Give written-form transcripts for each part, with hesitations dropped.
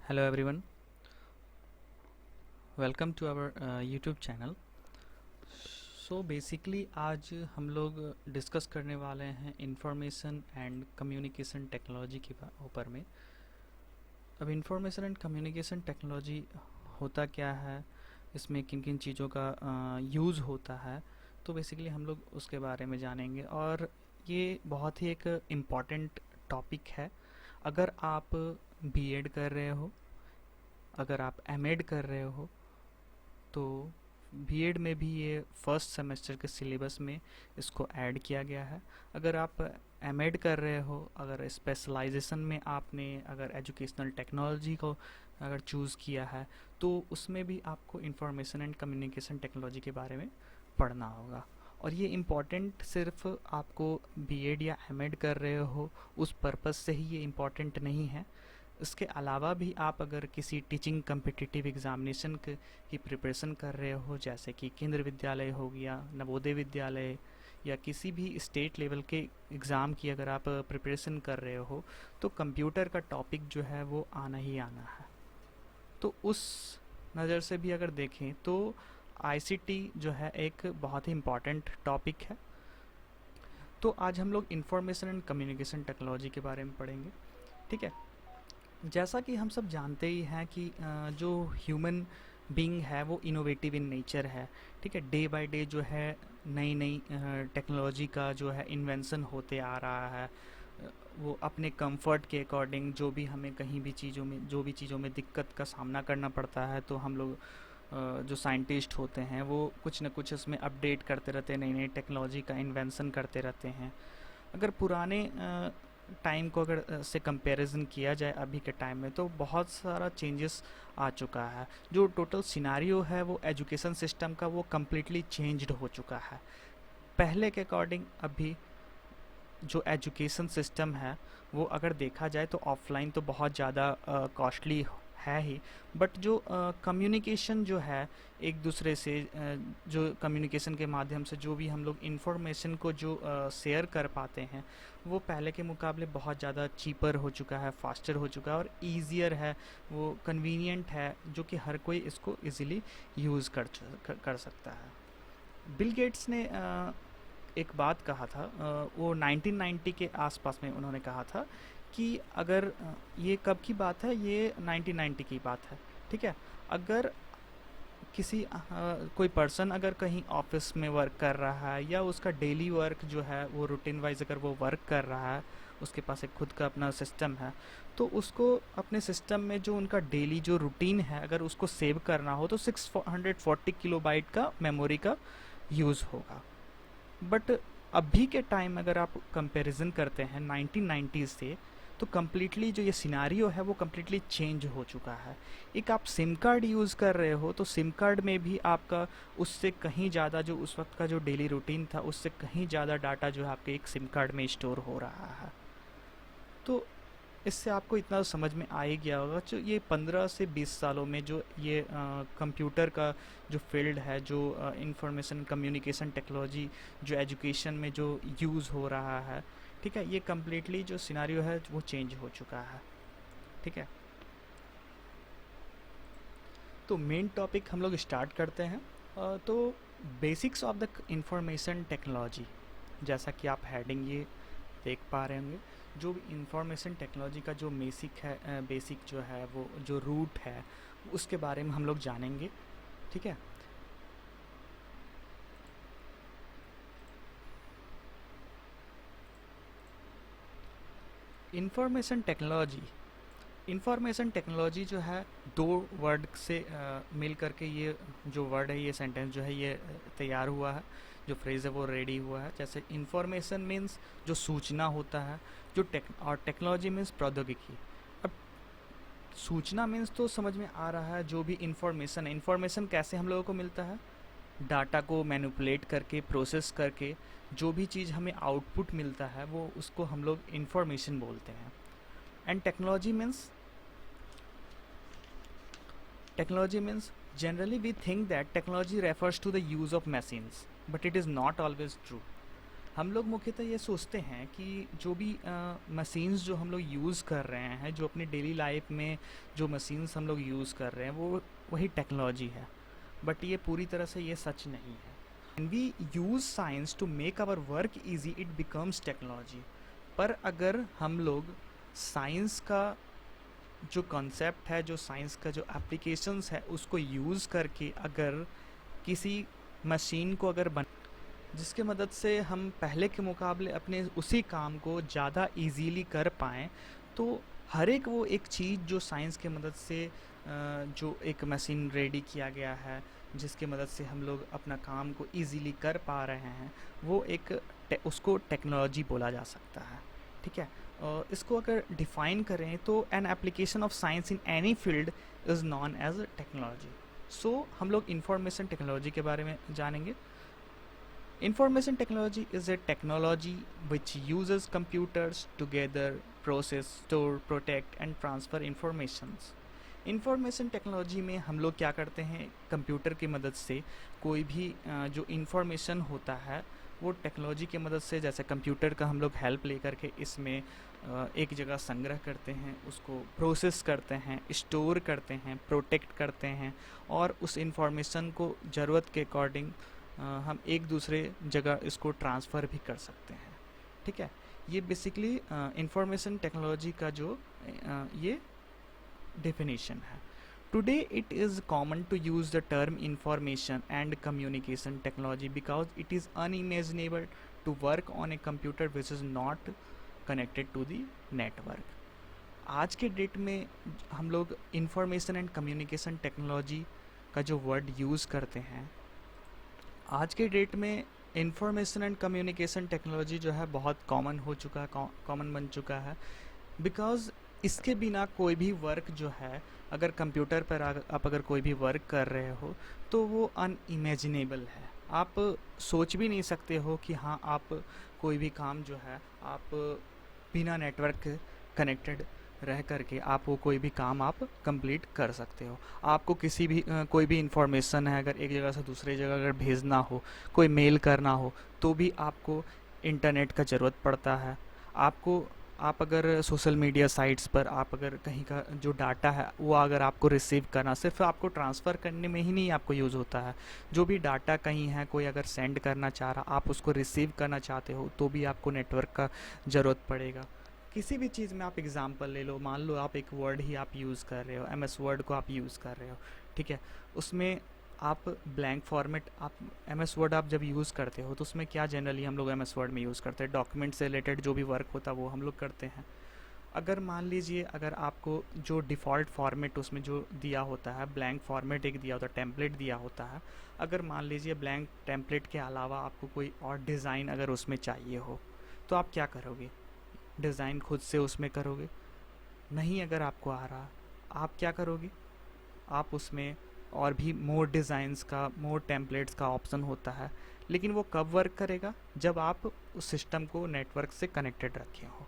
Hello everyone, welcome to our YouTube channel. So basically आज हम लोग डिस्कस करने वाले हैं इंफॉर्मेशन एंड कम्युनिकेशन टेक्नोलॉजी के ऊपर में। अब इंफॉर्मेशन एंड कम्युनिकेशन टेक्नोलॉजी होता क्या है, इसमें किन किन चीज़ों का यूज़ होता है, तो बेसिकली हम लोग उसके बारे में जानेंगे। और ये बहुत ही एक इम्पॉर्टेंट टॉपिक है। अगर आप बीएड कर रहे हो, अगर आप एमएड कर रहे हो, तो बीएड में भी ये फर्स्ट सेमेस्टर के सिलेबस में इसको ऐड किया गया है। अगर आप एमएड कर रहे हो, अगर स्पेशलाइजेशन में आपने अगर एजुकेशनल टेक्नोलॉजी को अगर चूज़ किया है, तो उसमें भी आपको इंफॉर्मेशन एंड कम्युनिकेशन टेक्नोलॉजी के बारे में पढ़ना होगा। और ये इम्पॉर्टेंट सिर्फ आपको बीएड या एमएड कर रहे हो उस पर्पज़ से ही ये इम्पॉर्टेंट नहीं है। इसके अलावा भी आप अगर किसी टीचिंग कम्पिटिटिव एग्ज़ामिनेशन की प्रिपरेशन कर रहे हो, जैसे कि केंद्र विद्यालय हो गया, नवोदय विद्यालय, या किसी भी स्टेट लेवल के एग्ज़ाम की अगर आप प्रिपरेशन कर रहे हो, तो कंप्यूटर का टॉपिक जो है वो आना ही आना है। तो उस नज़र से भी अगर देखें तो आईसीटी जो है एक बहुत ही इम्पॉर्टेंट टॉपिक है। तो आज हम लोग इंफॉर्मेशन एंड कम्युनिकेशन टेक्नोलॉजी के बारे में पढ़ेंगे। ठीक है। जैसा कि हम सब जानते ही हैं कि जो ह्यूमन बीइंग है वो इनोवेटिव इन नेचर है। ठीक है। डे बाय डे जो है नई नई टेक्नोलॉजी का जो है इन्वेंशन होते आ रहा है। वो अपने कंफर्ट के अकॉर्डिंग जो भी चीज़ों में दिक्कत का सामना करना पड़ता है, तो हम लोग जो साइंटिस्ट होते हैं वो कुछ न कुछ उसमें अपडेट करते रहते हैं, नई नई टेक्नोलॉजी का इन्वेंशन करते रहते हैं। अगर पुराने टाइम को अगर से कंपैरिजन किया जाए अभी के टाइम में, तो बहुत सारा चेंजेस आ चुका है। जो टोटल सिनारियो है वो एजुकेशन सिस्टम का वो कम्प्लीटली चेंज्ड हो चुका है। पहले के अकॉर्डिंग अभी जो एजुकेशन सिस्टम है वो अगर देखा जाए तो ऑफलाइन तो बहुत ज़्यादा कॉस्टली है ही, बट जो कम्युनिकेशन जो है एक दूसरे से, जो कम्युनिकेशन के माध्यम से जो भी हम लोग इंफॉर्मेशन को जो शेयर कर पाते हैं, वो पहले के मुकाबले बहुत ज़्यादा चीपर हो चुका है, फास्टर हो चुका है और ईजियर है, वो कन्वीनियंट है, जो कि हर कोई इसको इजीली यूज़ कर सकता है। बिल गेट्स ने एक बात कहा था, वो 1990 के आसपास में उन्होंने कहा था कि अगर ये कब की बात है, ये 1990 की बात है। ठीक है। अगर कोई पर्सन अगर कहीं ऑफिस में वर्क कर रहा है, या उसका डेली वर्क जो है वो रूटीन वाइज अगर वो वर्क कर रहा है, उसके पास एक खुद का अपना सिस्टम है, तो उसको अपने सिस्टम में जो उनका डेली जो रूटीन है अगर उसको सेव करना हो, तो 640 किलोबाइट का मेमोरी का यूज़ होगा। बट अभी के टाइम अगर आप कंपैरिजन करते हैं 1990 से, तो कम्प्लीटली जो ये सिनारियो है वो कम्प्लीटली चेंज हो चुका है। एक आप सिम कार्ड यूज़ कर रहे हो, तो सिम कार्ड में भी आपका उससे कहीं ज़्यादा जो उस वक्त का जो डेली रूटीन था उससे कहीं ज़्यादा डाटा जो है आपके एक सिम कार्ड में स्टोर हो रहा है। तो इससे आपको इतना समझ में आ ही गया होगा, जो ये 15 से 20 सालों में जो ये कंप्यूटर का जो फील्ड है, जो इंफॉर्मेशन कम्युनिकेशन टेक्नोलॉजी जो एजुकेशन में जो यूज़ हो रहा है, ठीक है, ये कम्प्लीटली जो सिनारियो है वो चेंज हो चुका है। ठीक है। तो मेन टॉपिक हम लोग स्टार्ट करते हैं। तो basics of the information technology, जैसा कि आप हेडिंग ये देख पा रहे होंगे, जो इंफॉर्मेशन टेक्नोलॉजी का जो बेसिक जो है वो जो रूट है उसके बारे में हम लोग जानेंगे। ठीक है। इंफॉर्मेशन टेक्नोलॉजी जो है दो वर्ड से मिल करके ये जो वर्ड है, ये सेंटेंस जो है ये तैयार हुआ है, जो फ्रेज़ है वो रेडी हुआ है। जैसे इंफॉर्मेशन मीन्स जो सूचना होता है, और टेक्नोलॉजी मीन्स प्रौद्योगिकी। अब सूचना मीन्स तो समझ में आ रहा है, जो भी इंफॉर्मेशन है, इंफॉर्मेशन कैसे हम लोगों को मिलता है, डाटा को मैनिपुलेट करके, प्रोसेस करके जो भी चीज़ हमें आउटपुट मिलता है वो उसको हम लोग इंफॉर्मेशन बोलते हैं। And technology means generally we think that technology refers to the use of machines, but it is not always true. हम लोग मुख्यतः ये सोचते हैं कि जो भी मशीन्स जो हम लोग यूज़ कर रहे हैं, जो अपनी डेली लाइफ में जो मशीन्स हम लोग यूज़ कर रहे हैं वो वही टेक्नोलॉजी है, बट ये पूरी तरह से ये सच नहीं है। When we use science to make our work easy, it becomes technology. पर अगर हम लोग साइंस का जो कॉन्सेप्ट है, जो साइंस का जो एप्लीकेशंस है, उसको यूज़ करके अगर किसी मशीन को अगर बन जिसके मदद से हम पहले के मुकाबले अपने उसी काम को ज़्यादा इजीली कर पाएँ, तो हर एक वो एक चीज़ जो साइंस के मदद से जो एक मशीन रेडी किया गया है, जिसके मदद से हम लोग अपना काम को इजीली कर पा रहे हैं, वो एक उसको टेक्नोलॉजी बोला जा सकता है। ठीक है, इसको अगर डिफ़ाइन करें तो an application of science in any field is known as technology. So हम लोग इंफॉर्मेशन टेक्नोलॉजी के बारे में जानेंगे। Information technology is a technology which uses computers to gather, process, store, protect and transfer informations. Information technology में हम लोग क्या करते हैं, कंप्यूटर की मदद से कोई भी जो इंफॉर्मेशन होता है वो टेक्नोलॉजी की मदद से, जैसे कंप्यूटर का हम लोग हेल्प लेकर के इसमें एक जगह संग्रह करते हैं, उसको प्रोसेस करते हैं, स्टोर करते हैं, प्रोटेक्ट करते हैं और उस इंफॉर्मेशन को ज़रूरत के अकॉर्डिंग हम एक दूसरे जगह इसको ट्रांसफ़र भी कर सकते हैं। ठीक है, ये बेसिकली इंफॉर्मेशन टेक्नोलॉजी का जो ये डेफिनेशन है। Today it is common to use the term information and communication technology because it is unimaginable to work on a computer which is not connected to the network. आज के date में हम लोग information and communication technology का जो word use करते हैं, आज के डेट में इंफॉर्मेशन एंड कम्युनिकेशन टेक्नोलॉजी जो है बहुत कॉमन हो चुका है, कॉमन बन चुका है, बिकॉज़ इसके बिना कोई भी वर्क जो है, अगर कंप्यूटर पर आप अगर कोई भी वर्क कर रहे हो तो वो अनइमेजिनेबल है। आप सोच भी नहीं सकते हो कि हाँ, आप कोई भी काम जो है आप बिना नेटवर्क कनेक्टेड रह करके आप वो कोई भी काम आप कंप्लीट कर सकते हो। आपको किसी भी कोई भी इंफॉर्मेशन है अगर एक जगह से दूसरी जगह अगर भेजना हो, कोई मेल करना हो, तो भी आपको इंटरनेट का ज़रूरत पड़ता है। आप अगर सोशल मीडिया साइट्स पर आप अगर कहीं का जो डाटा है वो अगर आपको रिसीव करना, सिर्फ आपको ट्रांसफ़र करने में ही नहीं आपको यूज़ होता है, जो भी डाटा कहीं है कोई अगर सेंड करना चाह रहा, आप उसको रिसीव करना चाहते हो तो भी आपको नेटवर्क का ज़रूरत पड़ेगा। किसी भी चीज़ में आप एग्ज़ाम्पल ले लो, मान लो आप एक वर्ड ही आप यूज़ कर रहे हो, MS वर्ड को आप यूज़ कर रहे हो, ठीक है, उसमें आप ब्लैंक फॉर्मेट, आप MS वर्ड आप जब यूज़ करते हो तो उसमें क्या जनरली हम लोग MS वर्ड में यूज़ करते हैं, डॉक्यूमेंट से रिलेटेड जो भी वर्क होता है वो हम लोग करते हैं। अगर मान लीजिए अगर आपको जो डिफ़ॉल्ट फॉर्मेट उसमें जो दिया होता है, ब्लैंक फॉर्मेट एक दिया होता है, टेम्पलेट दिया होता है, अगर मान लीजिए ब्लैंक टेम्पलेट के अलावा आपको कोई और डिज़ाइन अगर उसमें चाहिए हो तो आप क्या करोगे? डिज़ाइन खुद से उसमें करोगे? नहीं, अगर आपको आ रहा, आप क्या करोगे? आप उसमें और भी मोर डिज़ाइंस का, मोर टेम्पलेट्स का ऑप्शन होता है, लेकिन वो कब वर्क करेगा? जब आप उस सिस्टम को नेटवर्क से कनेक्टेड रखे हो।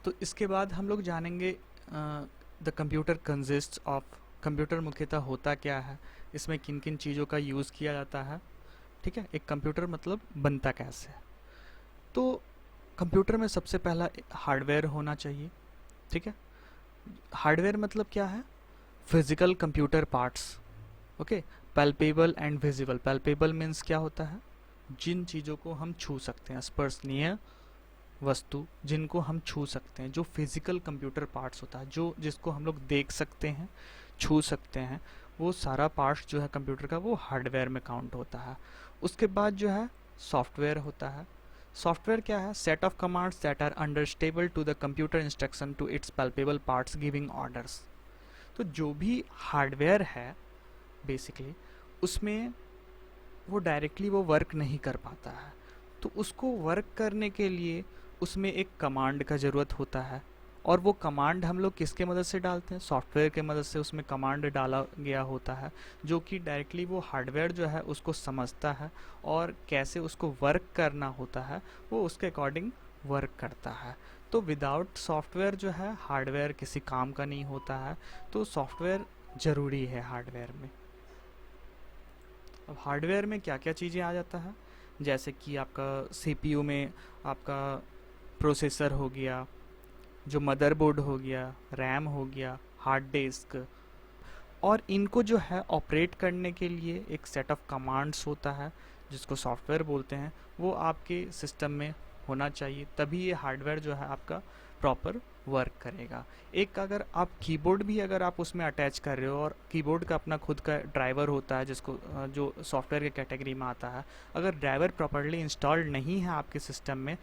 तो इसके बाद हम लोग जानेंगे the computer consists of, computer मुख्यतः होता क्या है, इसमें किन किन चीज़ों का यूज़ किया जाता है। ठीक है, एक कंप्यूटर मतलब बनता कैसे है। तो कंप्यूटर में सबसे पहला हार्डवेयर होना चाहिए। ठीक है, हार्डवेयर मतलब क्या है? Physical computer parts. Okay, palpable and visible. Palpable means क्या होता है? जिन चीज़ों को हम छू सकते हैं, स्पर्शनीय वस्तु जिनको हम छू सकते हैं, जो फिजिकल कंप्यूटर पार्ट्स होता है, जो जिसको हम लोग देख सकते हैं, छू सकते हैं, वो सारा पार्ट्स जो है कंप्यूटर का वो हार्डवेयर में काउंट होता है। उसके बाद जो है सॉफ्टवेयर होता है। सॉफ्टवेयर क्या है? Set of commands that are understandable to the computer instruction to its palpable parts giving orders. तो जो भी हार्डवेयर है बेसिकली उसमें वो डायरेक्टली वो वर्क नहीं कर पाता है, तो उसको वर्क करने के लिए उसमें एक कमांड का ज़रूरत होता है, और वो कमांड हम लोग किसके मदद से डालते हैं? सॉफ्टवेयर के मदद से उसमें कमांड डाला गया होता है, जो कि डायरेक्टली वो हार्डवेयर जो है उसको समझता है और कैसे उसको वर्क करना होता है वो उसके अकॉर्डिंग वर्क करता है। तो विदाउट सॉफ्टवेयर जो है हार्डवेयर किसी काम का नहीं होता है, तो सॉफ्टवेयर ज़रूरी है हार्डवेयर में। अब हार्डवेयर में क्या क्या चीज़ें आ जाता है? जैसे कि आपका सीपीयू में आपका प्रोसेसर हो गया, जो मदरबोर्ड हो गया, रैम हो गया, हार्ड डिस्क। और इनको जो है ऑपरेट करने के लिए एक सेट ऑफ कमांड्स होता है जिसको सॉफ्टवेयर बोलते हैं, वो आपके सिस्टम में होना चाहिए, तभी ये हार्डवेयर जो है आपका प्रॉपर वर्क करेगा। एक अगर आप कीबोर्ड भी अगर आप उसमें अटैच कर रहे हो और कीबोर्ड का अपना खुद का ड्राइवर होता है जिसको जो सॉफ्टवेयर के कैटेगरी में आता है, अगर ड्राइवर प्रॉपरली इंस्टॉल्ड नहीं है आपके सिस्टम में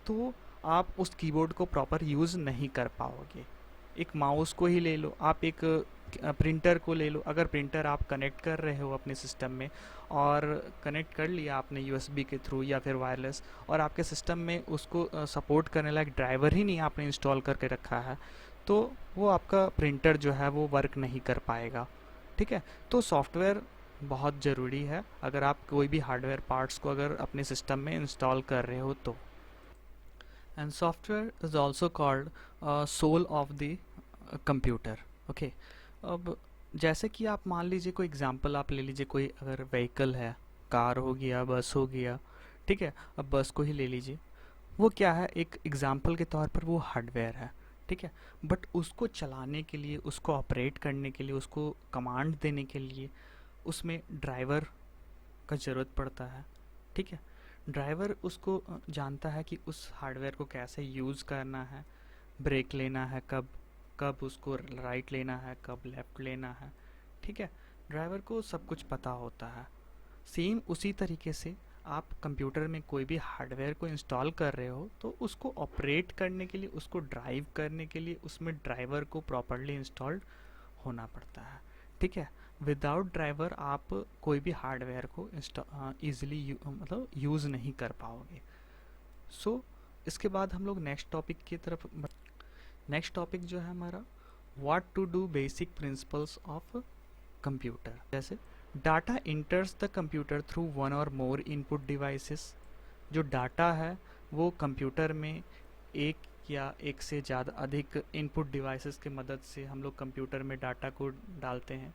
तो आप उस कीबोर्ड को प्रॉपर यूज़ नहीं कर पाओगे। एक माउस को ही ले लो, आप एक प्रिंटर को ले लो, अगर प्रिंटर आप कनेक्ट कर रहे हो अपने सिस्टम में और कनेक्ट कर लिया आपने यूएसबी के थ्रू या फिर वायरलेस, और आपके सिस्टम में उसको सपोर्ट करने लायक ड्राइवर ही नहीं आपने इंस्टॉल करके रखा है, तो वो आपका प्रिंटर जो है वो वर्क नहीं कर पाएगा। ठीक है, तो सॉफ्टवेयर बहुत ज़रूरी है अगर आप कोई भी हार्डवेयर पार्ट्स को अगर अपने सिस्टम में इंस्टॉल कर रहे हो तो। And software is also called soul of the computer. Okay, अब जैसे कि आप मान लीजिए कोई एग्जांपल आप ले लीजिए, कोई अगर व्हीकल है, कार हो गया, बस हो गया। ठीक है, अब बस को ही ले लीजिए, वो क्या है, एक एग्जांपल के तौर पर वो हार्डवेयर है। ठीक है, बट उसको चलाने के लिए, उसको ऑपरेट करने के लिए, उसको कमांड देने के लिए उसमें ड्राइवर का ज़रूरत पड़ता है। ठीक है, ड्राइवर उसको जानता है कि उस हार्डवेयर को कैसे यूज़ करना है, ब्रेक लेना है कब, कब उसको राइट लेना है, कब लेफ़्ट लेना है। ठीक है, ड्राइवर को सब कुछ पता होता है। सेम उसी तरीके से आप कंप्यूटर में कोई भी हार्डवेयर को इंस्टॉल कर रहे हो तो उसको ऑपरेट करने के लिए, उसको ड्राइव करने के लिए उसमें ड्राइवर को प्रॉपरली इंस्टॉल्ड होना पड़ता है। ठीक है, विदाउट ड्राइवर आप कोई भी हार्डवेयर को ईजिली मतलब यूज़ नहीं कर पाओगे। सो इसके बाद हम लोग नेक्स्ट टॉपिक की तरफ। नेक्स्ट टॉपिक जो है हमारा, what to do, basic principles of computer. जैसे data enters the computer through one और मोर इनपुट डिवाइसेस। जो डाटा है वो कंप्यूटर में एक या एक से ज़्यादा अधिक इनपुट डिवाइसेस के मदद से हम लोग कंप्यूटर में डाटा को डालते हैं।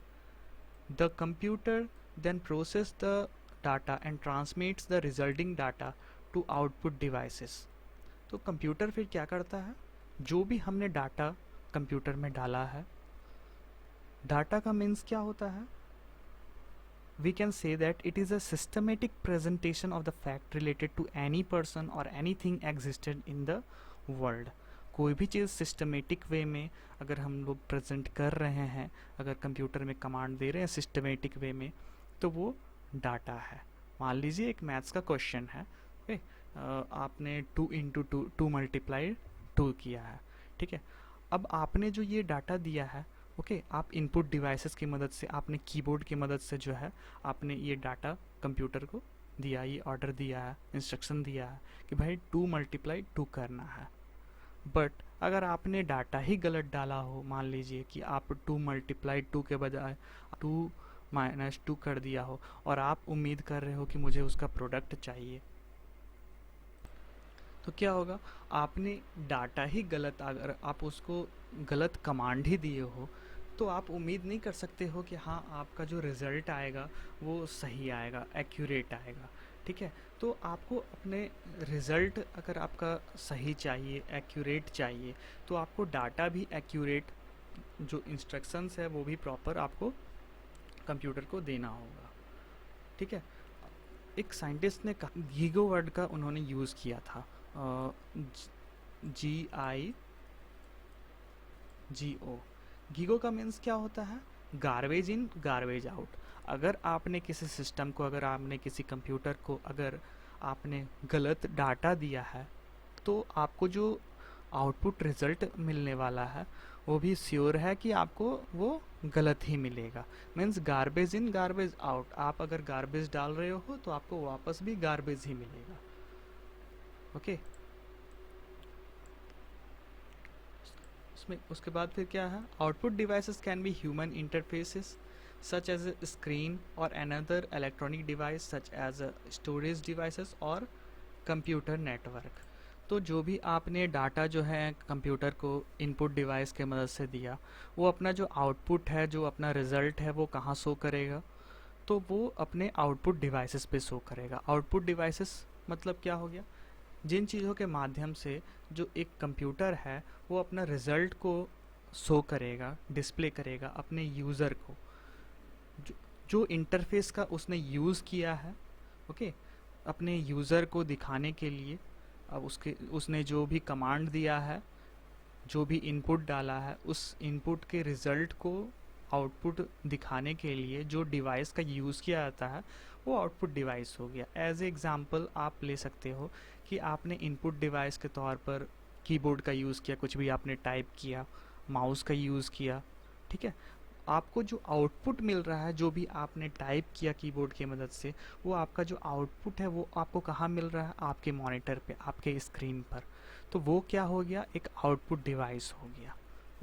The computer then process the data and transmits the resulting data to output devices. तो कंप्यूटर फिर क्या करता है, जो भी हमने डाटा कंप्यूटर में डाला है, डाटा का मीन्स क्या होता है, we can say that it is a systematic presentation of the fact related to any person or anything existed in the world। कोई भी चीज़ सिस्टमेटिक वे में अगर हम लोग प्रेजेंट कर रहे हैं, अगर कंप्यूटर में कमांड दे रहे हैं सिस्टमेटिक वे में, तो वो डाटा है। मान लीजिए एक मैथ्स का क्वेश्चन है, ओके, आपने 2 इंटू 2 मल्टीप्लाई 2 किया है। ठीक है, अब आपने जो ये डाटा दिया है, ओके, आप इनपुट डिवाइसेस की मदद से, आपने कीबोर्ड की मदद से जो है आपने ये डाटा कंप्यूटर को दिया, ये ऑर्डर दिया है, इंस्ट्रक्शन दिया है कि भाई 2 मल्टीप्लाई 2 करना है। बट अगर आपने डाटा ही गलत डाला हो, मान लीजिए कि आप 2 मल्टीप्लाई 2 के बजाय 2 माइनस 2 कर दिया हो और आप उम्मीद कर रहे हो कि मुझे उसका प्रोडक्ट चाहिए, तो क्या होगा, आपने डाटा ही गलत, अगर आप उसको गलत कमांड ही दिए हो तो आप उम्मीद नहीं कर सकते हो कि हाँ आपका जो रिज़ल्ट आएगा वो सही आएगा, एक्यूरेट आएगा। ठीक है, तो आपको अपने रिज़ल्ट अगर आपका सही चाहिए, एक्यूरेट चाहिए, तो आपको डाटा भी एक्यूरेट, जो इंस्ट्रक्शंस है वो भी प्रॉपर आपको कंप्यूटर को देना होगा। ठीक है, एक साइंटिस्ट ने कहा, गीगो वर्ड का उन्होंने यूज़ किया था, GIGO। गीगो का मीन्स क्या होता है, गार्बेज इन गार्बेज आउट। अगर आपने किसी सिस्टम को, अगर आपने किसी कंप्यूटर को अगर आपने गलत डाटा दिया है तो आपको जो आउटपुट रिज़ल्ट मिलने वाला है वो भी श्योर है कि आपको वो गलत ही मिलेगा। Means garbage in garbage out, आप अगर गार्बेज डाल रहे हो तो आपको वापस भी गार्बेज ही मिलेगा। ओके, उसके बाद फिर क्या है, output devices can be human interfaces such as a screen or another electronic device such as a storage devices और कंप्यूटर नेटवर्क। तो जो भी आपने डाटा जो है कंप्यूटर को इनपुट डिवाइस के मदद से दिया, वो अपना जो आउटपुट है, जो अपना रिज़ल्ट है, वो कहाँ शो करेगा, तो वो अपने आउटपुट डिवाइसेस पे शो करेगा। आउटपुट डिवाइसेस मतलब क्या हो गया, जिन चीज़ों के माध्यम से जो एक कंप्यूटर है वो अपना रिजल्ट को शो करेगा, डिस्प्ले करेगा अपने यूज़र को, जो जो इंटरफेस का उसने यूज़ किया है, ओके, अपने यूज़र को दिखाने के लिए। अब उसने जो भी कमांड दिया है, जो भी इनपुट डाला है, उस इनपुट के रिज़ल्ट को आउटपुट दिखाने के लिए जो डिवाइस का यूज़ किया जाता है वो आउटपुट डिवाइस हो गया। एज ए एग्ज़ाम्पल आप ले सकते हो कि आपने इनपुट डिवाइस के तौर पर कीबोर्ड का यूज़ किया, कुछ भी आपने टाइप किया, माउस का यूज़ किया, ठीक है। आपको जो आउटपुट मिल रहा है, जो भी आपने टाइप किया कीबोर्ड की मदद से, वो आपका जो आउटपुट है वो आपको कहाँ मिल रहा है, आपके मॉनिटर पे, आपके स्क्रीन पर। तो वो क्या हो गया, एक आउटपुट डिवाइस हो गया।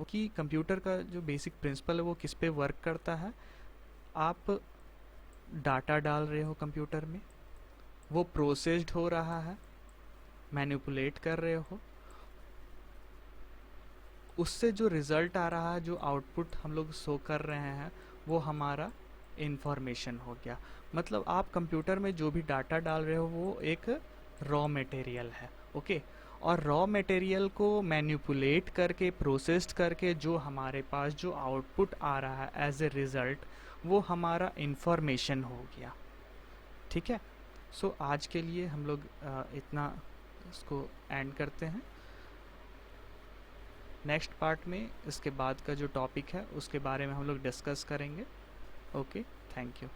कि कंप्यूटर का जो बेसिक प्रिंसिपल है वो किस पे वर्क करता है, आप डाटा डाल रहे हो कंप्यूटर में, वो प्रोसेस्ड हो रहा है, मैनिपुलेट कर रहे हो, उससे जो रिज़ल्ट आ रहा है, जो आउटपुट हम लोग शो कर रहे हैं, वो हमारा इंफॉर्मेशन हो गया। मतलब आप कंप्यूटर में जो भी डाटा डाल रहे हो वो एक रॉ मटेरियल है, ओके। और रॉ मटेरियल को मैनिपुलेट करके, प्रोसेस्ड करके जो हमारे पास जो आउटपुट आ रहा है एज ए रिज़ल्ट, वो हमारा इंफॉर्मेशन हो गया, ठीक है। सो आज के लिए हम लोग इतना इसको एंड करते हैं। नेक्स्ट पार्ट में इसके बाद का जो टॉपिक है उसके बारे में हम लोग डिस्कस करेंगे। Okay, thank you.